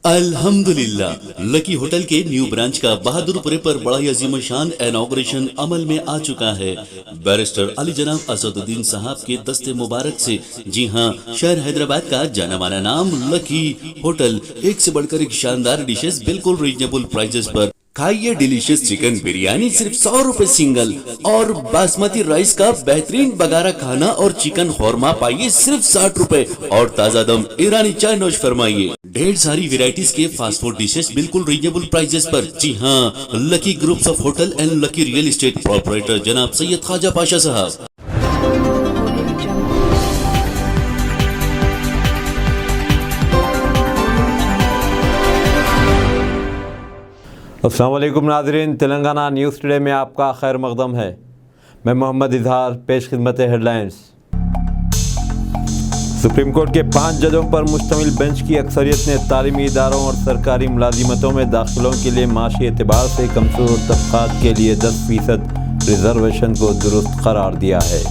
अल्हम्दुलिल्लाह, lucky hotel के new branch का बहादुरपुरे पर बड़ा ही अजीम शान इनॉग्रेशन अमल में आ चुका है। बैरिस्टर अली जनाब असदुद्दीन साहब के दस्ते मुबारक से, जी हां, शहर हैदराबाद का जाना माना नाम लकी होटल, एक से बढ़कर एक शानदार डिशेस बिल्कुल रीजनेबल प्राइसेस पर। खाइए डिलीशियस चिकन बिरयानी सिर्फ 100 रुपए सिंगल, और बासमती राइस का बेहतरीन बगारा खाना और चिकन खौरमा पाइए सिर्फ 60 रुपए, और ताजा दम ईरानी चाय नोश फरमाइए। ढेर सारी वेराइटीज के फास्ट फूड डिशेस बिल्कुल रीजनेबल प्राइसेस पर। जी हाँ, lucky groups of hotel and lucky real estate proprietor जनाब सैयद ख्वाजा पाशा साहब। अस्सलाम वालेकुम नाज़रीन, तेलंगाना न्यूज़ टुडे में आपका खैर मकदम है। मैं मोहम्मद इजहार, पेश खिदमत हेडलाइंस। सुप्रीम कोर्ट के 5 जजों पर मुश्तमिल बेंच की अक्सरियत ने तालीमी इदारों और सरकारी मुलाजिमतों में दाखिलों के लिए माशी एतबार से कमज़ोर तबक़ात के लिए 10% रिजर्वेशन को दुरुस्त करार दिया है।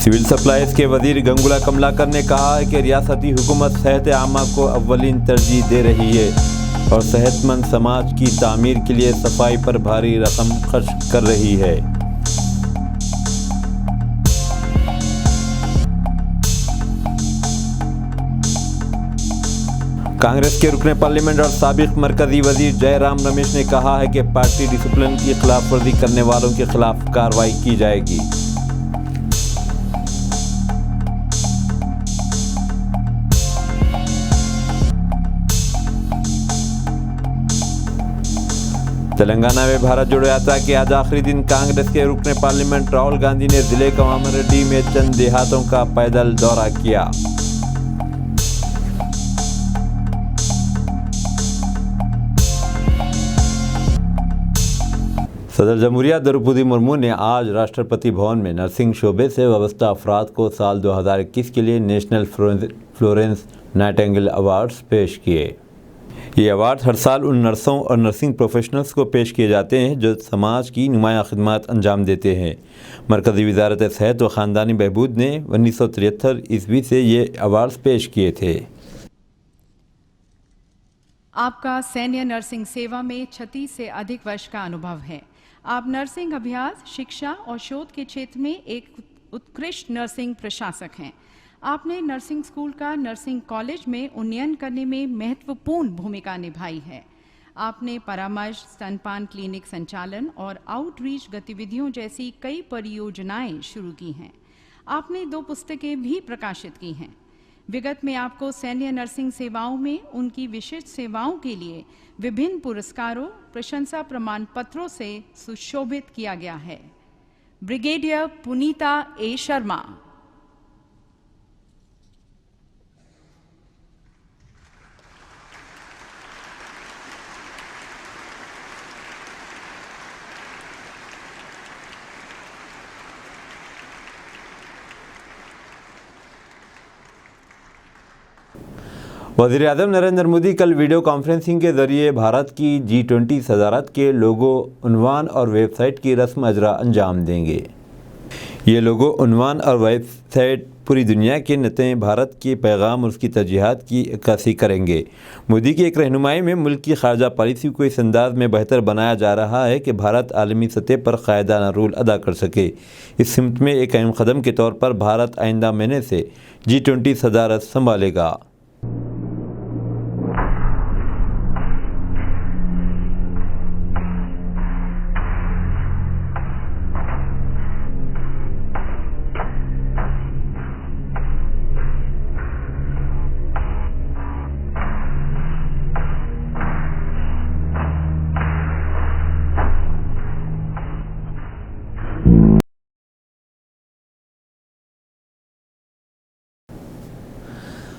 सिविल सप्लाईज के वजीर गंगुला कमलाकर ने कहा है कि रियासती हुकूमत सेहत आमा को अव्वलीन तरजीह दे रही है और सेहतमंद समाज की तामीर के लिए सफाई पर भारी रकम खर्च कर रही है। कांग्रेस के रुकने पार्लियामेंट और साबिक मरकजी वजीर जयराम रमेश ने कहा है कि पार्टी डिसिप्लिन की खिलाफ वर्जी करने वालों के खिलाफ कार्रवाई की जाएगी। तेलंगाना में भारत जोड़ो यात्रा के आज आखिरी दिन कांग्रेस के रुकने पार्लियामेंट राहुल गांधी ने जिले कामारेड्डी में चंद देहातों का पैदल दौरा किया। सदर जमहूरिया द्रौपदी मुर्मू ने आज राष्ट्रपति भवन में नर्सिंग शोबे से वाबस्ता अफराद को साल 2021 के लिए नेशनल फ्लोरेंस नाइटिंगेल अवार्ड्स पेश किए। ये अवार्ड हर साल उन नर्सों और नर्सिंग प्रोफेशनल्स को पेश किए जाते हैं जो समाज की नुमाया खिदमत अंजाम देते हैं। मरकज़ी वज़ारत सेहत व ख़ानदानी बहबूद ने 1973 ईस्वी से ये अवार्ड्स पेश किए थे। आपका सैन्य नर्सिंग सेवा में 36 से अधिक वर्ष का अनुभव है। आप नर्सिंग अभ्यास, शिक्षा और शोध के क्षेत्र में एक उत्कृष्ट नर्सिंग प्रशासक हैं। आपने नर्सिंग स्कूल का नर्सिंग कॉलेज में उन्नयन करने में महत्वपूर्ण भूमिका निभाई है। आपने परामर्श, स्तनपान क्लिनिक संचालन और आउटरीच गतिविधियों जैसी कई परियोजनाएं शुरू की हैं। आपने 2 पुस्तकें भी प्रकाशित की हैं। विगत में आपको सैन्य नर्सिंग सेवाओं में उनकी विशिष्ट सेवाओं के लिए विभिन्न पुरस्कारों, प्रशंसा प्रमाण पत्रों से सुशोभित किया गया है। ब्रिगेडियर पुनीता ए शर्मा। वज़ीर-ए-आज़म नरेंद्र मोदी कल वीडियो कॉन्फ्रेंसिंग के ज़रिए भारत की G20 सदारत के लोगो, उन्वान और वेबसाइट की रस्म अजरा अंजाम देंगे। ये लोगो, उन्वान और वेबसाइट पूरी दुनिया के नतें भारत के पैगाम और उसकी तरजीहात की अक्कासी करेंगे। मोदी की एक रहनुमाई में मुल्क की खारजा पॉलिसी को इस अंदाज में बेहतर बनाया जा रहा है कि भारत आलमी सतह पर कायदाना रोल अदा कर सके। इस सिमत में एक अहम कदम के तौर पर भारत आइंदा महीने से G20 सदारत संभालेगा।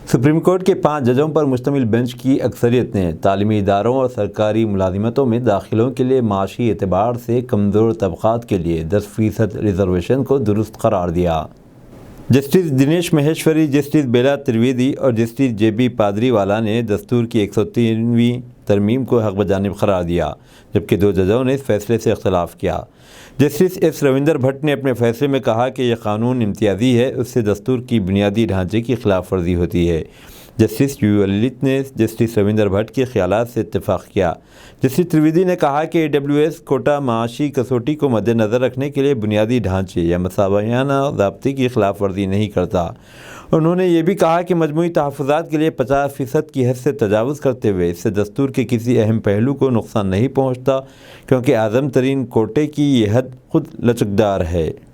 सुप्रीम कोर्ट के 5 जजों पर मुश्तमिल बेंच की अक्सरियत ने तालीमी इदारों और सरकारी मुलाजिमतों में दाखिलों के लिए माशी एतबार से कमज़ोर तबक़ात के लिए 10% रिजर्वेशन को दुरुस्त करार दिया। जस्टिस दिनेश महेश्वरी, जस्टिस बेला त्रिवेदी और जस्टिस जेबी पादरीवाला ने दस्तूर की 103वीं तरमीम को हक बजानिब करार दिया, जबकि 2 जजों ने इस फैसले से इख्तलाफ किया। जस्टिस एस रविंदर भट्ट ने अपने फैसले में कहा कि यह कानून इम्तियाजी है, उससे दस्तूर की बुनियादी ढांचे की खिलाफ वर्जी होती है। जस्टिस यू ललित ने जस्टिस रविंदर भट्ट के ख्यालात से इत्तेफाक किया। जस्टिस त्रिवेदी ने कहा कि AWS कोटा माशी कसौटी को मद्देनज़र रखने के लिए बुनियादी ढांचे या मसावियाना ज़ाब्ते की खिलाफ वर्जी नहीं करता। उन्होंने ये भी कहा कि मजमूई तहफ़्फ़ुज़ात के लिए 50% की हद से तजावुज़ करते हुए इससे दस्तूर के किसी अहम पहलू को नुकसान नहीं पहुँचता, क्योंकि आज़म तरीन कोटे की ये हद खुद लचकदार है।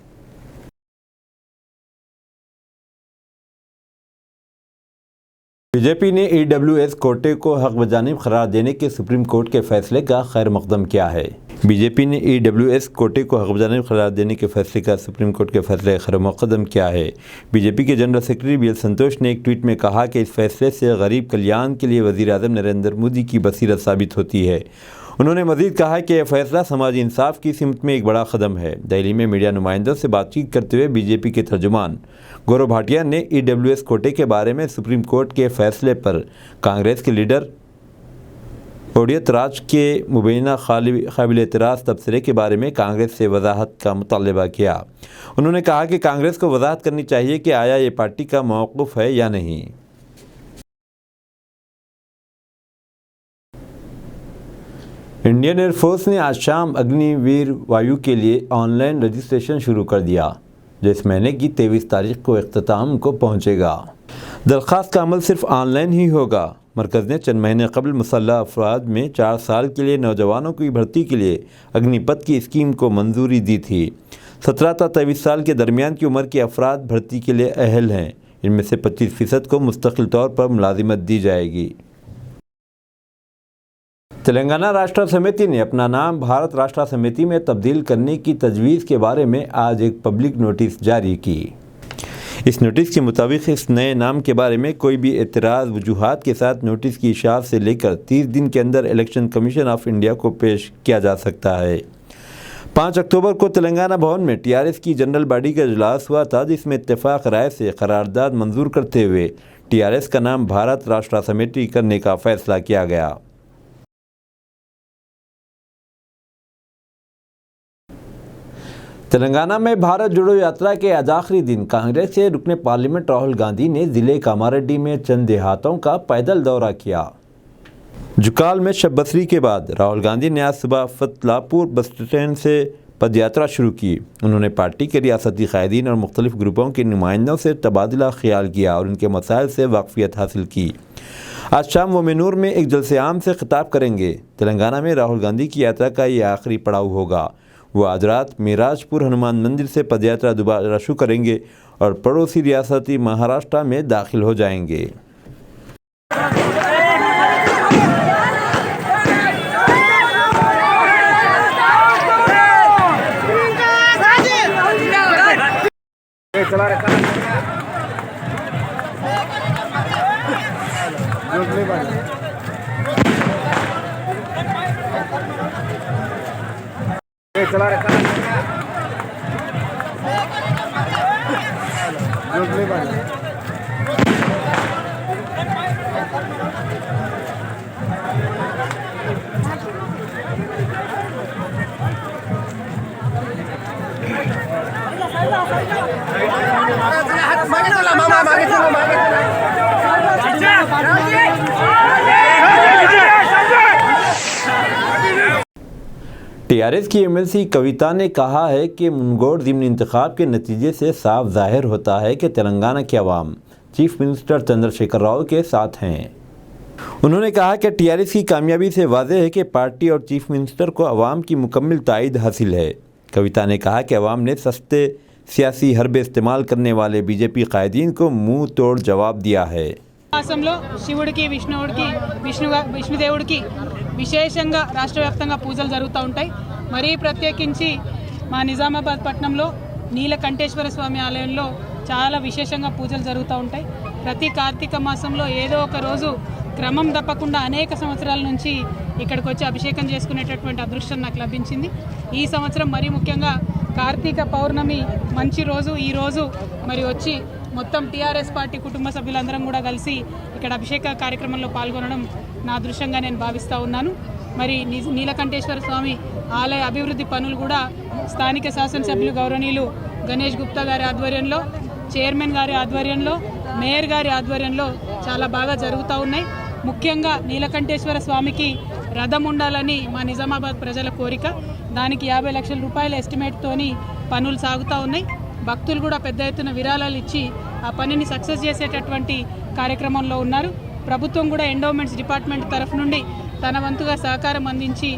बीजेपी ने AWS कोटे को हक बजानिब करार देने के सुप्रीम कोर्ट के फैसले का खैर मकदम किया है। बीजेपी ने AWS कोटे को हक बजानिब करार देने के फैसले का सुप्रीम कोर्ट के फैसले खैर मकदम किया है। बीजेपी के जनरल सेक्रेटरी BL संतोष ने एक ट्वीट में कहा कि इस फैसले से गरीब कल्याण के लिए वज़ीर आज़म नरेंद्र मोदी की बसीरत साबित होती है। उन्होंने मज़ीद कहा कि यह फैसला समाजी इंसाफ की सिमत में एक बड़ा कदम है। दिल्ली में मीडिया नुमाइंदों से बातचीत करते हुए बीजेपी के तर्जुमान गौरव भाटिया ने AWS कोटे के बारे में सुप्रीम कोर्ट के फैसले पर कांग्रेस के लीडर ओडियत राज के मुबैना काबिल एतराज़ तबसरे के बारे में कांग्रेस से वजाहत का मुतालबा किया। उन्होंने कहा कि कांग्रेस को वजाहत करनी चाहिए कि आया ये पार्टी का मौक़िफ़ है या नहीं। इंडियन एयरफोर्स ने आज शाम अग्निवीर वायु के लिए ऑनलाइन रजिस्ट्रेशन शुरू कर दिया, जो इस महीने की 23 तारीख को इख्तिताम को पहुंचेगा। दरख्वास्त का अमल सिर्फ ऑनलाइन ही होगा। मरकज़ ने चंद महीने कबल मुसल्लह अफराद में 4 साल के लिए नौजवानों की भर्ती के लिए अग्निपथ की स्कीम को मंजूरी दी थी। 17 से 23 साल के दरमियान की उम्र के अफराद भर्ती के लिए अहल हैं। इनमें से 25% को मुस्तकिल तौर पर मुलाजिमत दी जाएगी। तेलंगाना राष्ट्र समिति ने अपना नाम भारत राष्ट्र समिति में तब्दील करने की तजवीज़ के बारे में आज एक पब्लिक नोटिस जारी की। इस नोटिस के मुताबिक इस नए नाम के बारे में कोई भी एतराज़ वजूहात के साथ नोटिस की इशाअत से लेकर 30 दिन के अंदर इलेक्शन कमीशन ऑफ इंडिया को पेश किया जा सकता है। 5 अक्टूबर को तेलंगाना भवन में TRS की जनरल बॉडी का इजलास हुआ था, जिसमें इत्तेफाक राय से करारदाद मंजूर करते हुए TRS का नाम भारत राष्ट्र समिति करने का फैसला किया गया। तेलंगाना में भारत जोड़ो यात्रा के आज आखिरी दिन कांग्रेस से रुकने पार्लियामेंट राहुल गांधी ने ज़िले कामारेड्डी में चंद देहातों का पैदल दौरा किया। जुकाल में शब बसरी के बाद राहुल गांधी ने आज सुबह फतलापुर बस स्टैंड से पदयात्रा शुरू की। उन्होंने पार्टी के रियासती कायदीन और मुख्तलिफ ग्रुपों के नुमाइंदों से तबादला ख्याल किया और उनके मसाइल से वाकफियत हासिल की। आज शाम वो मेनूर में एक जलसे आम से खिताब करेंगे। तेलंगाना में राहुल गांधी की यात्रा का ये आखिरी पड़ाव होगा। वो आज रात मिराजपुर हनुमान मंदिर से पदयात्रा दोबारा शुरू करेंगे और पड़ोसी रियासती महाराष्ट्र में दाखिल हो जाएंगे। चला रखा TRS की MLC कविता ने कहा है कि मुनगोड़ ज़िमनी इंतखाब के नतीजे से साफ जाहिर होता है कि तेलंगाना के अवाम चीफ मिनिस्टर चंद्रशेखर राव के साथ हैं। उन्होंने कहा कि TRS की कामयाबी से वाज़ेह है कि पार्टी और चीफ मिनिस्टर को अवाम की मुकम्मल तायद हासिल है। कविता ने कहा कि अवाम ने सस्ते सियासी हरबे इस्तेमाल करने वाले बीजेपी कायदीन को मुंह तोड़ जवाब दिया है। మాసంలో శివుడికి విష్ణుదేవుడికి విశేషంగా రాష్ట్ర వ్యాప్తంగా పూజలు జరుగుతూ ఉంటాయి। మరీ ప్రత్యేకించి మా నిజామాబాద్ పట్టణంలో నీలకంఠేశ్వర స్వామి ఆలయంలో చాలా విశేషంగా పూజలు జరుగుతూ ఉంటాయి। ప్రతి కార్తీక మాసంలో ఏదో ఒక రోజు క్రమం తప్పకుండా అనేక సంవత్సరాల నుంచి ఇక్కడికి వచ్చి అభిషేకం చేసుకునేటటువంటి అదృష్టం నాకు లభించింది। ఈ సంవత్సరం మరీ ముఖ్యంగా కార్తీక పౌర్ణమి మంచి రోజు ఈ రోజు మరి వచ్చి మొత్తం టీఆర్ఎస్ పార్టీ కుటుంబ సభ్యులందరం కూడా కలిసి ఇక్కడ అభిషేక కార్యక్రమంలో పాల్గొనడం నా అదృష్టంగా నేను భావిస్తూ ఉన్నాను. మరి నీలకంఠేశ్వర స్వామి ఆలయ అభివృద్ధి పనులు కూడా స్థానిక శాసనసభ్యులు గౌరవనీయులు గణేష్ గుప్తా గారి ఆధ్వర్యంలో, చైర్మన్ గారి ఆధ్వర్యంలో, మేయర్ గారి ఆధ్వర్యంలో చాలా బాగా జరుగుతూ ఉన్నాయి. ముఖ్యంగా నీలకంఠేశ్వర స్వామికి రథం ఉండాలని మా నిజామాబాద్ ప్రజల కోరిక. దానికి 50 లక్షల రూపాయల ఎస్టిమేట్తోని పనులు సాగుతూ ఉన్నాయి. భక్తులు కూడా పెద్ద ఎత్తున విరాళాలు ఇచ్చి ఆ పనిని సక్సెస్ చేసేటటువంటి కార్యక్రమంలో ఉన్నారు. ప్రభుత్వం కూడా ఎండోమెంట్స్ డిపార్ట్మెంట్ తరఫు నుండి తన వంతుగా సహకారం అందించి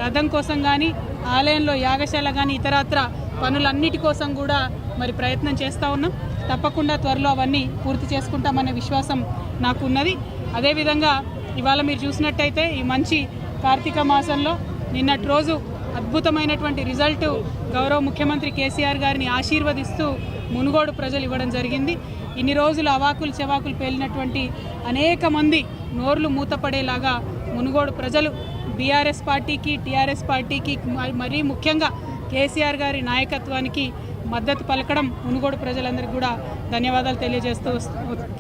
రథం కోసం కానీ, ఆలయంలో యాగశాల కానీ, ఇతరత్ర పనులన్నిటి కోసం కూడా మరి ప్రయత్నం చేస్తూ ఉన్నాం. తప్పకుండా త్వరలో అవన్నీ పూర్తి చేసుకుంటామనే విశ్వాసం నాకు ఉన్నది. అదేవిధంగా ఇవాళ మీరు చూసినట్టయితే ఈ మంచి కార్తీక మాసంలో నిన్నటి రోజు అద్భుతమైనటువంటి రిజల్ట్ గౌరవ ముఖ్యమంత్రి కేసీఆర్ గారిని ఆశీర్వదిస్తూ మునుగోడు ప్రజలు ఇవ్వడం జరిగింది. ఇన్ని రోజులు అవాకులు చెవాకులు పేలినటువంటి అనేక మంది నోర్లు మూతపడేలాగా మునుగోడు ప్రజలు బీఆర్ఎస్ పార్టీకి, టీఆర్ఎస్ పార్టీకి, మరీ ముఖ్యంగా కేసీఆర్ గారి నాయకత్వానికి మద్దతు పలకడం మునుగోడు ప్రజలందరికీ కూడా ధన్యవాదాలు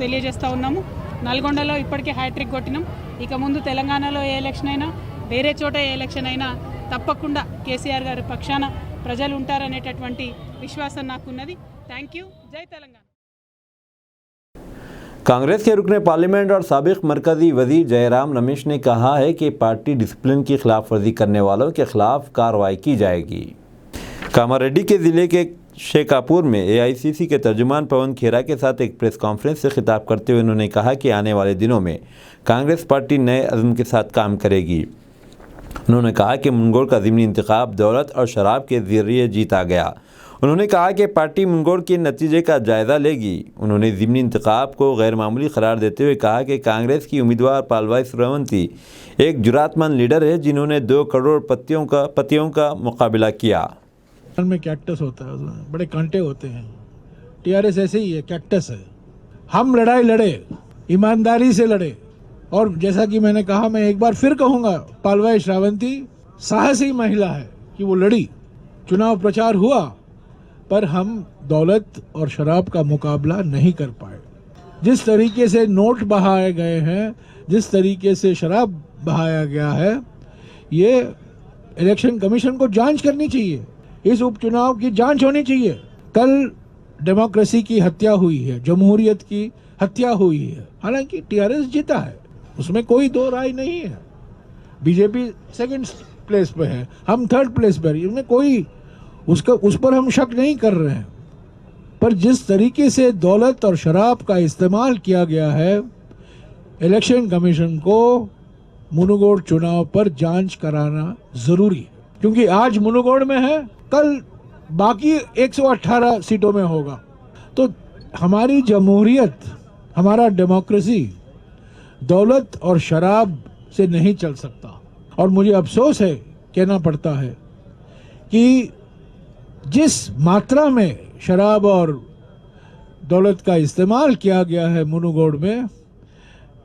తెలియజేస్తూ ఉన్నాము. నల్గొండలో ఇప్పటికే హ్యాట్రిక్ కొట్టినాం. ఇక ముందు తెలంగాణలో ఏ ఎలక్షన్ అయినా, వేరే చోట ఏ ఎలక్షన్ అయినా తప్పకుండా కేసీఆర్ గారి పక్షాన ప్రజలు ఉంటారనేటటువంటి విశ్వాసం నాకున్నది. Thank you. జై తెలంగాణ. कांग्रेस के रुकने पार्लियामेंट और साबिक मरकजी वजीर जयराम रमेश ने कहा है कि पार्टी डिसिप्लिन की खिलाफ वर्जी करने वालों के खिलाफ कार्रवाई की जाएगी। कामारेड्डी के ज़िले के शेखापुर में एआईसीसी के तर्जुमान पवन खेरा के साथ एक प्रेस कॉन्फ्रेंस से खिताब करते हुए उन्होंने कहा कि आने वाले दिनों में कांग्रेस पार्टी नए अज़्म के साथ काम करेगी। उन्होंने कहा कि मुनगोड़ का ज़िमनी इंतखाब दौलत और शराब के ज़रिए जीता गया। उन्होंने कहा कि पार्टी मुनगोड़ के नतीजे का जायज़ा लेगी। उन्होंने ज़िमनी इंतखाब को गैर मामूली करार देते हुए कहा कि कांग्रेस की उम्मीदवार पालवाई सूर्यवंशी एक जुरातमंद लीडर है जिन्होंने 2 करोड़ पतियों का मुकाबला किया। में कैक्टस होता है, उसमें बड़े कांटे होते हैं। टीआरएस ऐसे ही है, कैक्टस है। हम लड़ाई लड़े, ईमानदारी से लड़े, और जैसा कि मैंने कहा, मैं एक बार फिर कहूंगा, पालवाई श्रावंती साहसी महिला है कि वो लड़ी, चुनाव प्रचार हुआ, पर हम दौलत और शराब का मुकाबला नहीं कर पाए। जिस तरीके से नोट बहाए गए हैं, जिस तरीके से शराब बहाया गया है, ये इलेक्शन कमीशन को जांच करनी चाहिए। इस उपचुनाव की जांच होनी चाहिए। कल डेमोक्रेसी की हत्या हुई है, जमहूरियत की हत्या हुई है। हालांकि टीआरएस जीता है, उसमें कोई दो राय नहीं है। बीजेपी सेकंड प्लेस पे है, हम थर्ड प्लेस पर, इसमें कोई उस पर हम शक नहीं कर रहे हैं। पर जिस तरीके से दौलत और शराब का इस्तेमाल किया गया है, इलेक्शन कमीशन को मुनुगोड़ चुनाव पर जांच कराना जरूरी है। क्योंकि आज मुनुगोड़ में है, कल बाकी 118 सीटों में होगा। तो हमारी जमहूरियत, हमारा डेमोक्रेसी दौलत और शराब से नहीं चल सकता। और मुझे अफसोस है, कहना पड़ता है, कि जिस मात्रा में शराब और दौलत का इस्तेमाल किया गया है मुनुगोड़ में,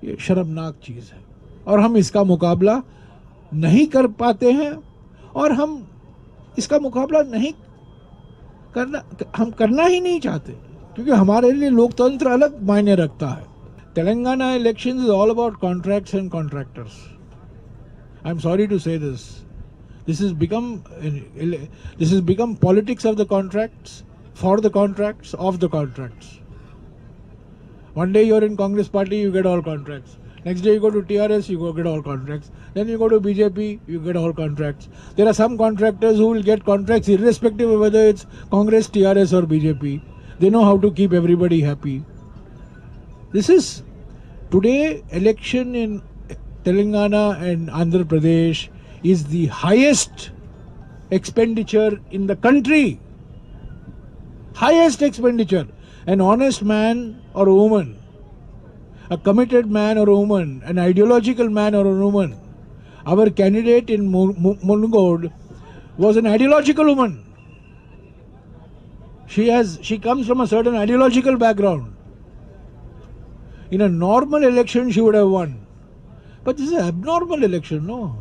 ये शर्मनाक चीज़ है और हम इसका मुकाबला नहीं कर पाते हैं। और हम इसका मुकाबला नहीं करना, हम करना ही नहीं चाहते, क्योंकि हमारे लिए लोकतंत्र अलग मायने रखता है। Telangana election is all about contracts and contractors. I am sorry to say this. This has become politics of the contracts, for the contracts, of the contracts. One day you're in Congress party, you get all contracts. Next day you go to TRS, you get all contracts. Then you go to BJP, you get all contracts. There are some contractors who will get contracts irrespective of whether it's Congress, TRS or BJP. They know how to keep everybody happy. This is today election in Telangana and Andhra Pradesh is the highest expenditure in the country. Highest expenditure. An honest man or a woman, a committed man or a woman, an ideological man or a woman. Our candidate in Munugod was an ideological woman. She comes from a certain ideological background. In a normal election she would have won. But this is an abnormal election, no?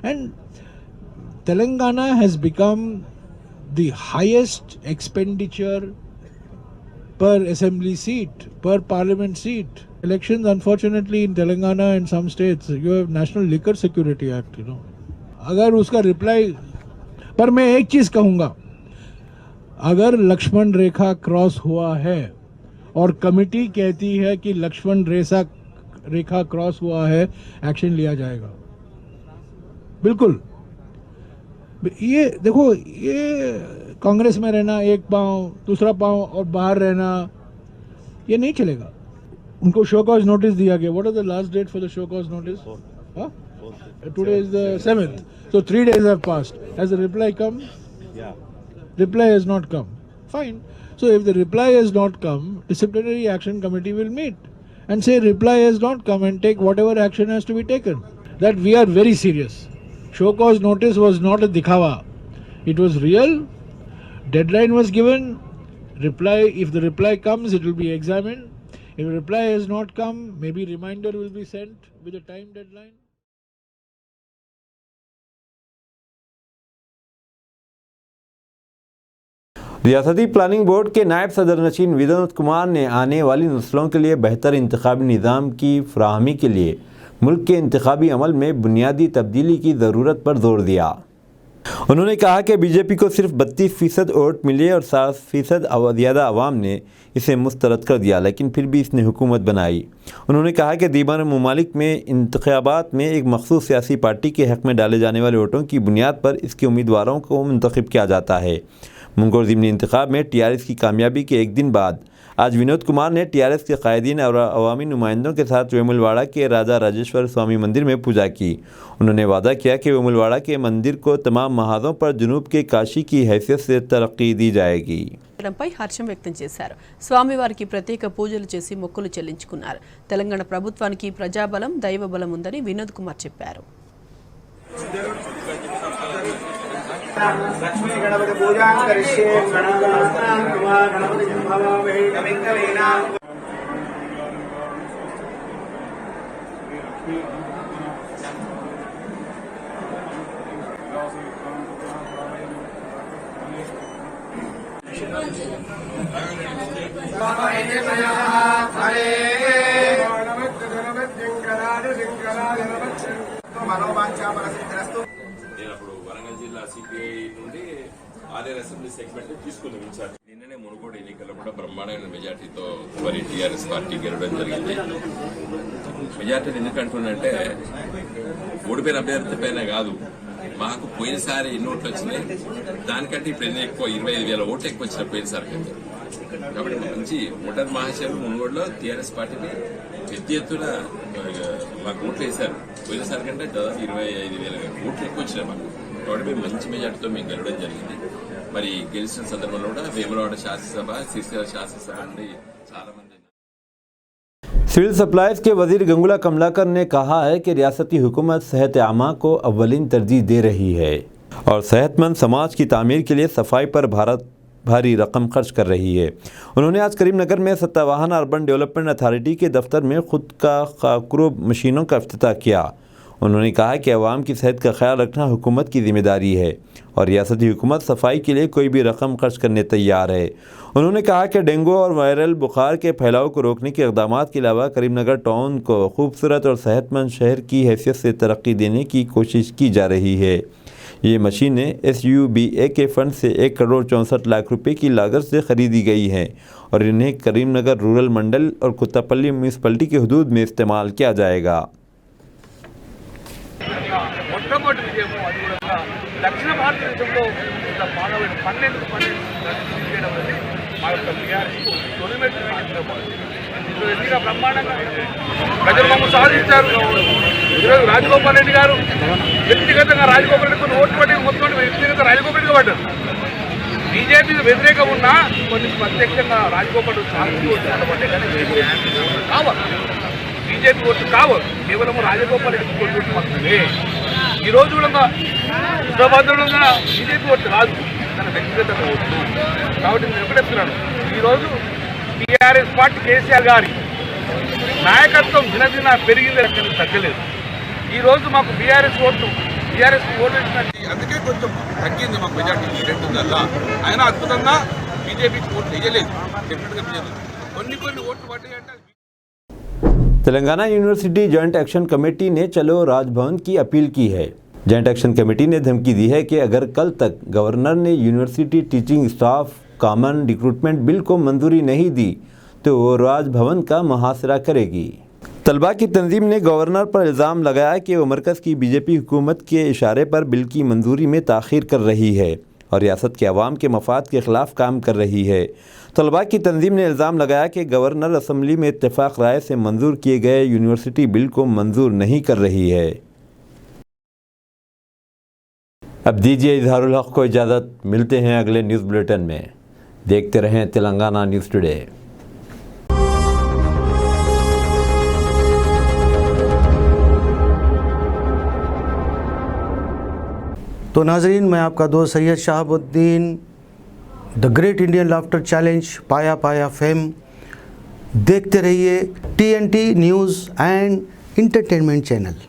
And Telangana has become the highest expenditure per assembly seat, per parliament seat. Elections, unfortunately, in Telangana and some states, you have National Liquor Security Act, you know. अगर उसका reply, पर मैं एक चीज कहूंगा, अगर लक्ष्मण रेखा cross हुआ है और कमिटी कहती है कि लक्ष्मण रेखा क्रॉस हुआ है, एक्शन लिया जाएगा, बिल्कुल। ये देखो, ये कांग्रेस में रहना एक पांव दूसरा पांव और बाहर रहना, ये नहीं चलेगा। उनको शो कॉज नोटिस दिया गया। What is the last date for the show cause notice? Today is the 7th, so 3 days have passed. Has the reply come? Yeah. Reply has not come. Fine. So if the reply has not come, disciplinary action committee will meet and say reply has not come and take whatever action has to be taken. That we are very serious. Show cause notice was not a dikhawa. It was real. Deadline was given. Reply, if the reply comes, it will be examined. If the reply has not come, maybe reminder will be sent with a time deadline. रियासती planning board के नायब सदर नशीन विनोद कुमार ने आने वाली नस्लों के लिए बेहतर इंतखाबी निज़ाम की फराहमी के लिए मुल्क के इंतखाबी अमल में बुनियादी तब्दीली की ज़रूरत पर जोर दिया। उन्होंने कहा कि बीजेपी को सिर्फ 32% वोट मिले और 7% ज़्यादा आवाम ने इसे मुस्तरद कर दिया, लेकिन फिर भी इसने हुकूमत बनाई। उन्होंने कहा कि दीवान ममालिक में इंतखाबात में एक मखसूस सियासी पार्टी के हक़ में डाले जाने वाले वोटों की बुनियाद पर इसके उम्मीदवारों को मुंतखब किया जाता है। मुंगोर ज़िमनी इंतखाब में टीआरएस की कामयाबी के एक दिन बाद आज विनोद कुमार ने टीआरएस के कायदीन और अवामी नुमाइंदों के साथ वेमुलवाड़ा के राजा राजेश्वर स्वामी मंदिर में पूजा की। उन्होंने वादा किया कि वेमुलवाड़ा के मंदिर को तमाम महाजों पर जुनूब के काशी की हैसियत से तरक्की दी जाएगी। పై హర్షం వ్యక్తం చేశారు। స్వామివారికి ప్రత్యేక పూజలు చేసి మొక్కులు చెల్లించుకున్నారు। తెలంగాణ ప్రభుత్వానికి ప్రజాబలం దైవబలం ఉందని వినోద్ కుమార్ చెప్పారు। लक्ष्मी गणपति पूजा करिष्ये गणपति संभवामहे कविकवीना సిపిఐ నుండి ఆర్ఆర్ అసెంబ్లీ సెగ్మెంట్ తీసుకుంది ఇన్ఛార్జ్. నిన్ననే మునుగోడు ఎన్నికల్లో కూడా బ్రహ్మాండమైన మెజార్టీతో మరి టీఆర్ఎస్ పార్టీ గెలవడం జరిగింది. మెజార్టీని ఎందుకంటున్నంటే ఓడిపోయిన అభ్యర్థి పైన కాదు, మాకు పోయినసారి ఎన్ని ఓట్లు వచ్చినాయి దానికంటే ఇప్పుడు ఎన్ని ఎక్కువ 25,000 ఓట్లు ఎక్కువ వచ్చిన పోయినసారి కంటే. కాబట్టి మంచి ఓటర్ మహాశయులు మునుగోడులో టీఆర్ఎస్ పార్టీని పెద్ద ఎత్తున మాకు ఓట్లు వేశారు. పోయినసారి కంటే దాదాపు 25,000 ఓట్లు ఎక్కువ వచ్చినాయి మాకు. కాబట్టి మేము మంచి మెజార్టీతో మేము గెలవడం జరిగింది. మరి గెలిచిన సందర్భంలో కూడా వేములవాడ శాసనసభ, సిరిసిల్ల శాసనసభ నుండి చాలా మంది। सिविल सप्लाईज के वजीर गंगुला कमलाकर ने कहा है कि रियासती हुकूमत सेहत आमा को अव्वलीन तरजीह दे रही है और सेहतमंद समाज की तामीर के लिए सफाई पर भारी रकम खर्च कर रही है। उन्होंने आज करीमनगर में सत्तावाहन अर्बन डेवलपमेंट अथॉरिटी के दफ्तर में खुद का खाकुरो मशीनों का इफ्तिताह किया। उन्होंने कहा कि अवाम की सेहत का ख्याल रखना हुकूमत की जिम्मेदारी है और रियासती हुकूमत सफाई के लिए कोई भी रकम खर्च करने तैयार है। उन्होंने कहा कि डेंगू और वायरल बुखार के फैलाव को रोकने के इक़दाम के अलावा करीमनगर टाउन को खूबसूरत और सेहतमंद शहर की हैसियत से तरक्की देने की कोशिश की जा रही है। ये मशीनें SUBA के फ़ंड से 1 करोड़ 64 लाख रुपए की लागत से ख़रीदी गई हैं और इन्हें करीमनगर रूरल मंडल और कुत्तापल्ली म्यूनसिपलिटी के हदूद में इस्तेमाल किया जाएगा। మొట్టమొదటి విజయము అది కూడా దక్షిణ భారతదేశంలో మానవుడు 12 చేయడం అనేది మా యొక్క టీఆర్ఎస్కు తొలిమెట్టు ఎన్నిక బ్రహ్మాండంగా ప్రజలు మమ్మల్ని సాధించారు. ఈరోజు రాజగోపాల్ రెడ్డి గారు వ్యక్తిగతంగా రాజగోపాల్ రెడ్డి కొన్ని ఓట్లు పట్టి మొత్తం వ్యక్తిగతంగా రాజగోపాల్ రెడ్డిగా పడ్డారు. బీజేపీ వ్యతిరేకం ఉన్నా కొన్ని ప్రత్యక్షంగా రాజగోపాల్ రెడ్డి సాధించి పడ్డే కానీ కావాలి, బీజేపీ ఓట్లు కావాలి, కేవలం రాజగోపాల్ రెడ్డి ఓట్లు మాత్రమే. ఈ రోజు కూడా హుజరాబాద్లో బీజేపీ ఓట్లు కాదు, తన వ్యక్తిగతంగా ఓట్లు. కాబట్టి నేను ఎక్కడ చెప్తున్నాను, ఈరోజు టీఆర్ఎస్ పార్టీ కేసీఆర్ గారి నాయకత్వం దినదిన పెరిగింది, తగ్గలేదు. ఈరోజు మాకు టీఆర్ఎస్ ఓట్లు వేసిన అందుకే కొంచెం తగ్గింది మాకు మెజార్టీ 2 అయినా అద్భుతంగా బీజేపీకి ఓట్లు వేయలేదు, డెఫినెట్గా వేయలేదు. కొన్ని ఓట్లు పడ్డాయి అంటే Telangana university joint action committee ने चलो राजभवन की अपील की है। जॉइंट एक्शन कमेटी ने धमकी दी है कि अगर कल तक गवर्नर ने university teaching staff common recruitment bill को मंजूरी नहीं दी तो वो राजभवन का मुहासरा करेगी। तलबा की तंजीम ने गवर्नर पर इल्ज़ाम लगाया कि वो मरकज़ की बीजेपी हुकूमत के इशारे पर बिल की मंजूरी में ताख़ीर कर रही है और रियासत के अवाम के मफाद के ख़िलाफ़ काम कर रही है। तलबा की तंजीम ने इल्ज़ाम लगाया कि गवर्नर असम्बली में इत्तेफाक राय से मंजूर किए गए यूनिवर्सिटी बिल को मंजूर नहीं कर रही है। अब दीजिए इजहारुल हक़ को इजाज़त, मिलते हैं अगले न्यूज़ बुलेटिन में। देखते रहें तेलंगाना न्यूज़ टुडे। तो नाजरीन, मैं आपका दोस्त Syed Shahabuddin, the great Indian laughter challenge पाया पाया फेम। देखते रहिए TNT news and entertainment channel.